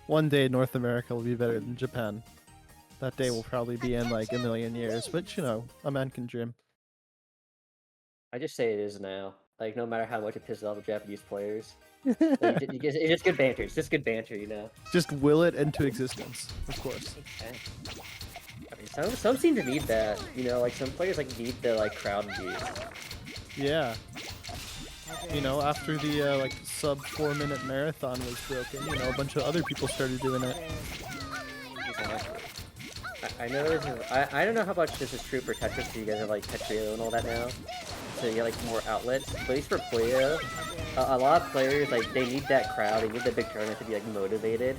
one day North America will be better than Japan. That day will probably be in like a million years, but you know, a man can dream. I just say it is now. Like, no matter how much it pisses off the Japanese players. Like, it's just good banter. It's just good banter, you know? Just will it into existence, of course. Okay. I mean, some seem to need that, you know? Like, some players, like, need the, like, crowd views. Yeah. You know, after the like sub 4 minute marathon was broken, you know, a bunch of other people started doing it. Exactly. I know this is, I don't know how much this is true for Tetris, so you guys have like Tetrio and all that now. So you get like more outlets. But at least for Puyo, a lot of players like they need that crowd, they need the big tournament to be like motivated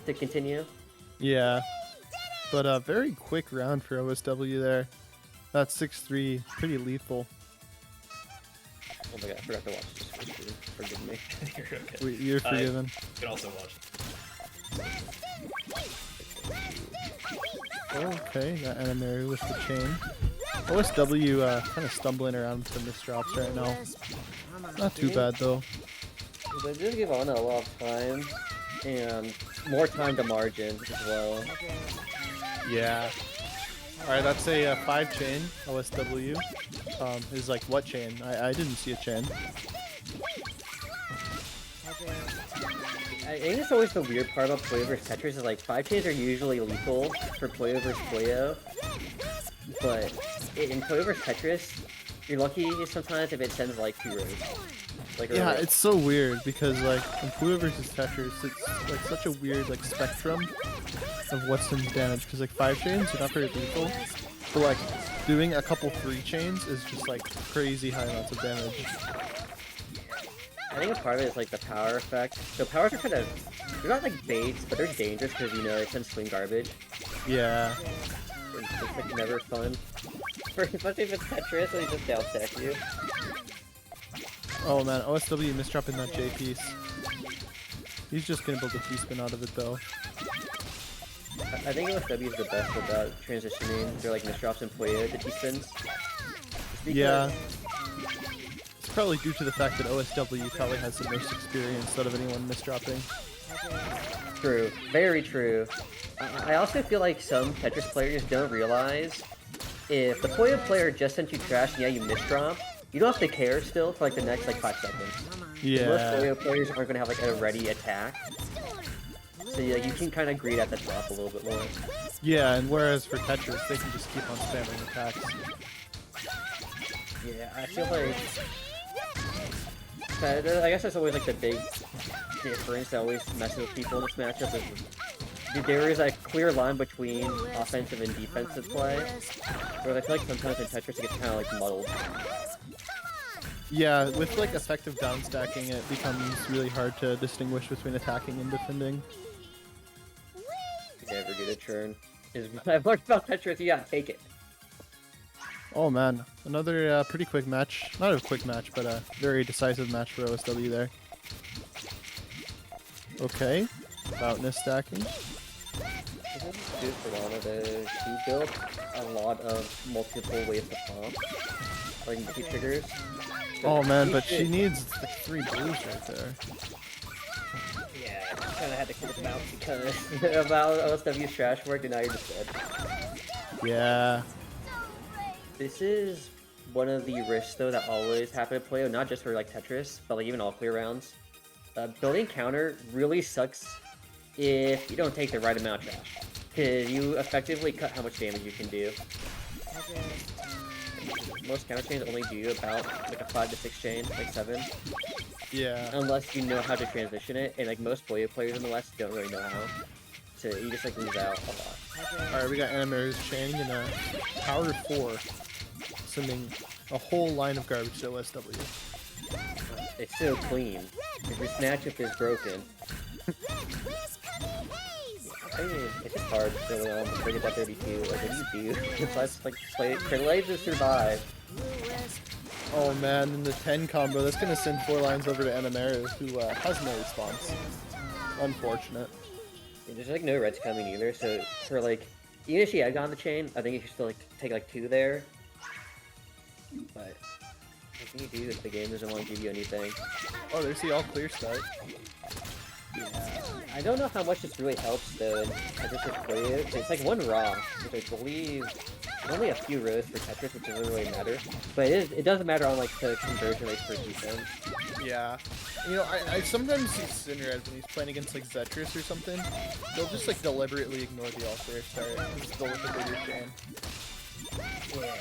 to continue. Yeah. But a very quick round for OSW there. That 6-3, pretty lethal. Oh my god, I forgot to watch this first stream. Forgive me. You're okay. You're forgiven. You can also watch. Okay, got Anameru with the chain. OSW kind of stumbling around with the misdrops right now. Not too bad though. They just give Ana a lot of time and more time to margin as well. Yeah. Alright, that's a 5 chain. OSW is like what chain? I didn't see a chain. I think it's always the weird part about Puyo vs Tetris is like 5 chains are usually lethal for Puyo vs Puyo, but in Puyo vs Tetris, you're lucky sometimes if it sends like 2 rows. Like yeah, it's so weird because like in Puyo vs Tetris, it's like such a weird like spectrum of what sends damage because like 5 chains are not very lethal, but like doing a couple 3 chains is just like crazy high amounts of damage. I think a part of it is like the power effect. So powers are kind of, they're not like baits, but they're dangerous because you know it sends swing garbage. Yeah. It's like never fun. Especially if it's Tetris and he just down stack you. Oh man, OSW misdropping that J piece. He's just gonna build a T-spin out of it though. I think OSW is the best about transitioning through like misdrops and Puyo to T-spins. Yeah. It's probably due to the fact that OSW probably has the most experience out of anyone misdropping. True. Very true. I also feel like some Tetris players don't realize if the Puyo player just sent you trash and yeah, you misdrop, you don't have to care still for like the next like 5 seconds. Yeah. Most Puyo players aren't going to have like a ready attack. So yeah, you can kind of greed at the top a little bit more. Yeah, and whereas for Tetris, they can just keep on spamming attacks. Yeah, I feel like... I guess that's always like the big difference that always messes with people in this matchup is there is a clear line between offensive and defensive play, where I feel like sometimes in Tetris it gets kind of like muddled. Yeah, with like effective downstacking, it becomes really hard to distinguish between attacking and defending. You never get a churn. I've learned about Tetris, you gotta take it. Oh man, another pretty quick match. Not a quick match, but a very decisive match for OSW there. Okay, loudness stacking. This is good for Lana though. She built a lot of multiple ways to pump, like multi-triggers. Oh man, but she needs like 3 blues right there. Yeah, I kinda had to kick them out because about OSW's trash work and now you're just dead. Yeah. This is one of the risks though that always happen to Puyo, not just for like Tetris, but like even all clear rounds. Building counter really sucks if you don't take the right amount of trash, because you effectively cut how much damage you can do. Most counter chains only do about like a 5 to 6 chain, like 7. Yeah. Unless you know how to transition it, and like most Puyo players in the West don't really know how. So you just like lose out a lot. Alright, we got Anameru's chain and a power 4. Sending a whole line of garbage to OSW. It's so clean. If your matchup is broken. I mean, it's just hard to get that 32. Like, what do you do? Let's like play to survive. Oh man, in the 10 combo, that's gonna send 4 lines over to Anameru, who has no response. Unfortunate. Yeah, there's like no reds coming either, so for like, even if she had gotten the chain, I think you should still like take like 2 there. But what can you do if the game doesn't want to give you anything? Oh, there's the all clear start. Yeah. I don't know how much this really helps though in Tetris with Puyo. It's like one raw, which I believe only a few rows for Tetris, which doesn't really matter. But it doesn't matter on like the conversion rates for defense. Yeah. You know, I sometimes see Sinred when he's playing against like Tetris or something. They'll just like deliberately ignore the all-player start and just go with the bigger chain. Yeah.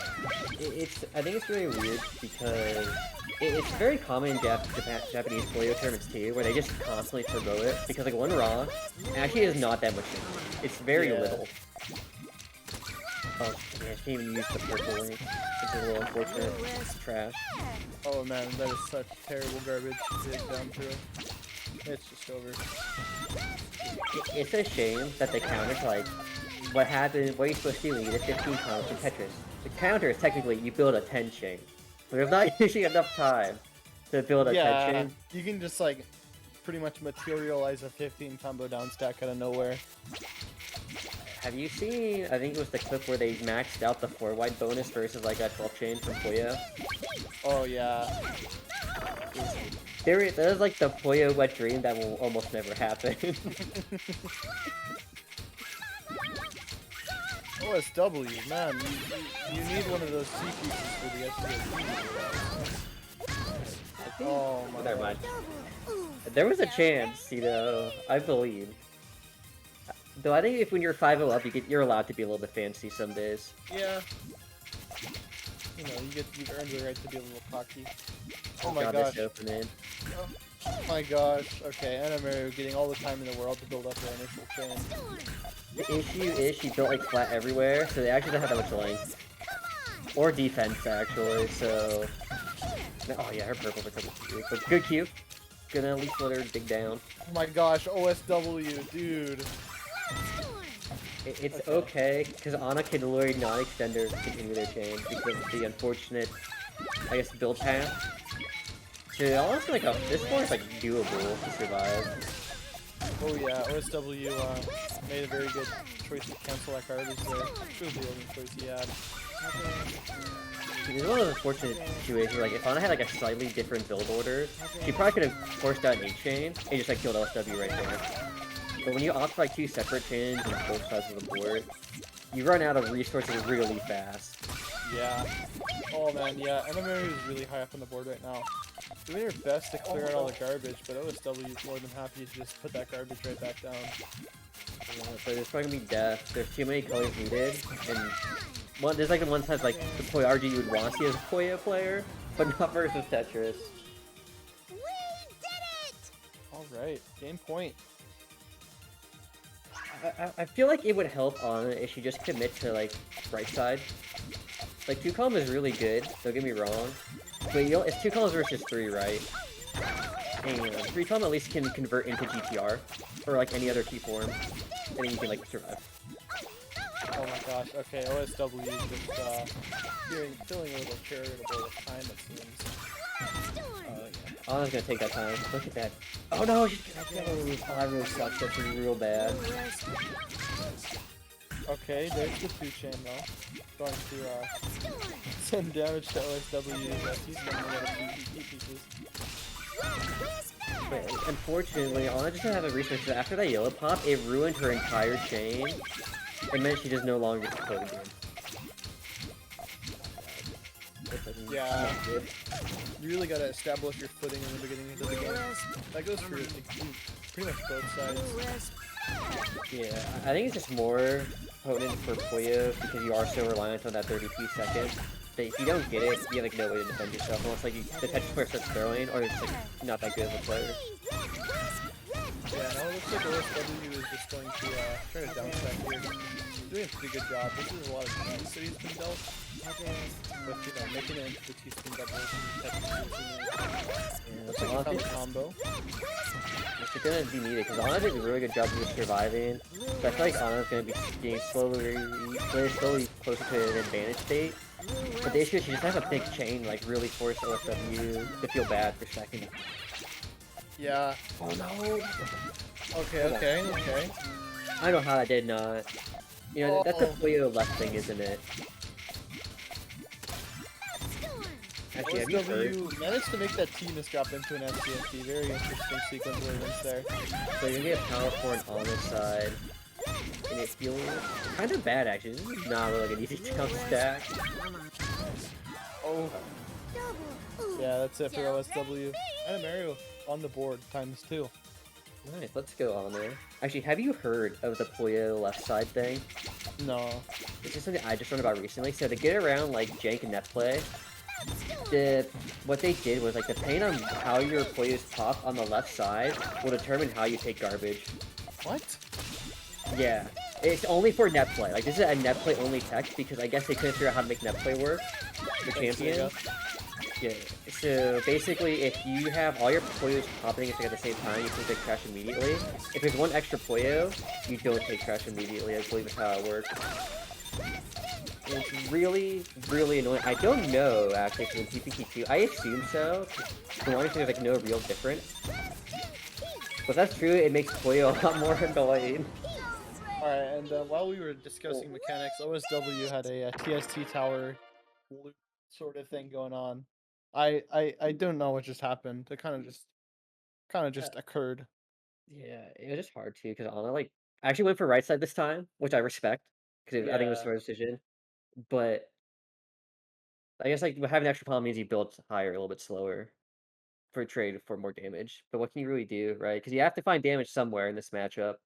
I think it's really weird because it's very common in Japanese Puyo tournaments too, where they just constantly forgo it because like one raw actually is not that much damage. It's very little. Oh, yeah, I can't even use the purple link, which is a little unfortunate. It's trash. Oh man, that is such terrible garbage to dig down through. It's just over. It's a shame that the counter to like what happened, what you're supposed to do when you get a 15 combo in Tetris. The counter is technically you build a 10 chain. But there's not usually enough time to build a 10 chain. You can just like pretty much materialize a 15 combo down stack out of nowhere. Have you seen, I think it was the clip where they maxed out the 4-wide bonus versus like a 12 chain from Puyo? Oh yeah. That is like the Puyo wet dream that will almost never happen. OSW, man, you need one of those C pieces for the SPSP. Oh my Never god. mind. There was a chance, you know, I believe. Though I think if when you're 5-0 up, you're allowed to be a little bit fancy some days. Yeah. You know, you've earned the right to be a little cocky. Oh my God, gosh. this opening. Oh my gosh. Okay, Anameru getting all the time in the world to build up their initial chain. The issue is she built like flat everywhere, so they actually don't have that much length. Or defense, actually, so... Oh yeah, her purples are coming through. But good Q. Gonna at least let her dig down. Oh my gosh, OSW, dude. It's okay, because Ana can literally not extend or continue their chain because of the unfortunate, I guess, build path. So honestly, like, this one is like doable to survive. Oh yeah, OSW made a very good choice to cancel that garbage there. It was the only choice he had. It's one of those unfortunate situations where, like, if Ana had like a slightly different build order, she probably could have forced out an 8 chain and just like killed OSW right there. But when you opt for like 2 separate chains on both sides of the board, you run out of resources really fast. Yeah. Oh man, yeah, Anameru is really high up on the board right now. Doing her best to clear out all the garbage, but OSW is more than happy to just put that garbage right back down. So there's probably gonna be death. There's too many colors needed, and there's like the one side like the Puyo RG you would want to see as a Puyo player, but not versus Tetris. We did it! Alright, game point. I feel like it would help Ana if she just commit to like right side. Like 2 column is really good, don't get me wrong. But you know, it's 2 columns versus 3, right? And 3 column at least can convert into GTR or like any other key form, and then you can like survive. Oh my gosh, okay, OSW is just feeling a little charitable with time, it seems. Ana's gonna take that time. Look at that. Oh no, she's gonna lose. Oh, that really sucks. That's real bad. Okay, there's the 2 chain though. Going to send damage to OSW as he's going to get a few PPT pieces. But unfortunately, Ana just doesn't have a resource. So after that yellow pop, it ruined her entire chain. It meant she just no longer gets to play the game. Yeah. You really gotta establish your footing in the beginning of the game. That goes for pretty much both sides. Yeah, I think it's just more potent for Puyo because you are so reliant on that 32 seconds. That if you don't get it, you have like no way to defend yourself unless like the Tetris player starts throwing or it's like not that good of a player. Yeah, no, it looks like OSW is just going to try to downstack here. He's doing a pretty good job. This is a lot of keys that he's been dealt. But, you know, making it into the teaspoon doubles and looks like he found a combo. It's gonna be needed because Ana did a really good job of just surviving. So I feel like Ana's gonna be getting slowly closer to an advantage state. But the issue is she just has a big chain, like really force OSW to feel bad for stacking. Yeah. Oh no! Okay. I don't know how I did not. You know, that's a Puyo left thing, isn't it? Actually, have you heard? OSW managed to make that T-miss drop into an FCFD. Very interesting sequence of events there. So you're gonna get power forward on this side. And it feels kind of bad actually. This is not really like an easy down stack. Oh. Yeah, that's it for OSW. Anameru on the board times 2. Nice, let's go on there. Actually, have you heard of the Puyo left side thing? No. This is something I just learned about recently. So to get around like jank and net play, what they did was like depending on how your Puyos pop on the left side will determine how you take garbage. What? Yeah. It's only for net play. Like this is a net play only tech because I guess they couldn't figure out how to make net play work for champions. Yeah. So basically, if you have all your Puyos popping at the same time, you can take trash immediately. If there's one extra Puyo, you don't take trash immediately. I believe that's how it works. And it's really, really annoying. I don't know actually if it's in PPT2. I assume so. The one thing there's like no real difference. But if that's true, it makes Puyo a lot more annoying. Alright, and while we were discussing mechanics, OSW had a TST tower loop sort of thing going on. I don't know what just happened. It kind of just occurred. Yeah, it was just hard too because Anna like I actually went for right side this time, which I respect because I think it was a Yeah. smart decision. But I guess like having extra palm means you build higher a little bit slower for trade for more damage. But what can you really do, right? Because you have to find damage somewhere in this matchup.